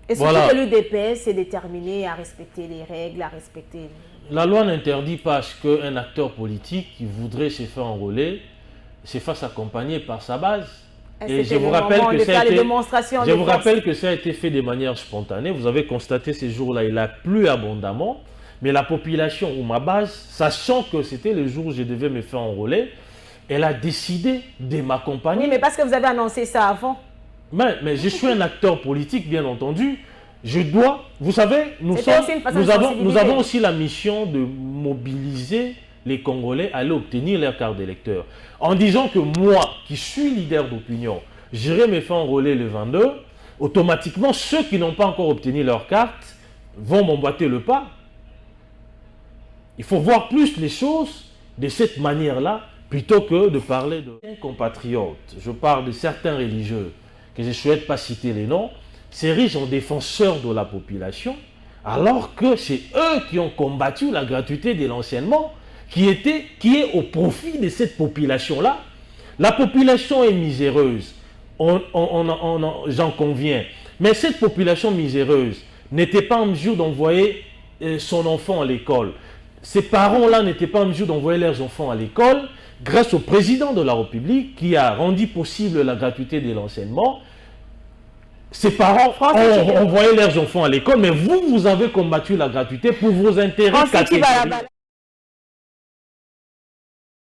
Et surtout que l'UDPS est déterminé à respecter les règles, à respecter... La loi n'interdit pas qu'un acteur politique qui voudrait se faire enrôler se fasse accompagner par sa base. Et je vous rappelle que ça a été fait de manière spontanée. Vous avez constaté ces jours-là, il a plu abondamment. Mais la population ou ma base, sachant que c'était le jour où je devais me faire enrôler, elle a décidé de m'accompagner. Oui, mais parce que vous avez annoncé ça avant. Mais je suis un acteur politique, bien entendu. Je dois, vous savez, nous avons aussi la mission de mobiliser les Congolais à aller obtenir leur carte d'électeur. En disant que moi, qui suis leader d'opinion, j'irai me faire enrôler le 22, automatiquement, ceux qui n'ont pas encore obtenu leur carte vont m'emboîter le pas. Il faut voir plus les choses de cette manière-là, plutôt que de parler de compatriotes. Je parle de certains religieux, que je ne souhaite pas citer les noms, s'érigent en défenseurs de la population, alors que c'est eux qui ont combattu la gratuité de l'enseignement, qui est au profit de cette population-là. La population est miséreuse, j'en conviens, mais cette population miséreuse n'était pas en mesure d'envoyer son enfant à l'école. Ces parents-là n'étaient pas en mesure d'envoyer leurs enfants à l'école grâce au président de la République qui a rendu possible la gratuité de l'enseignement. Ces parents ont envoyé leurs enfants à l'école, mais vous avez combattu la gratuité pour vos intérêts.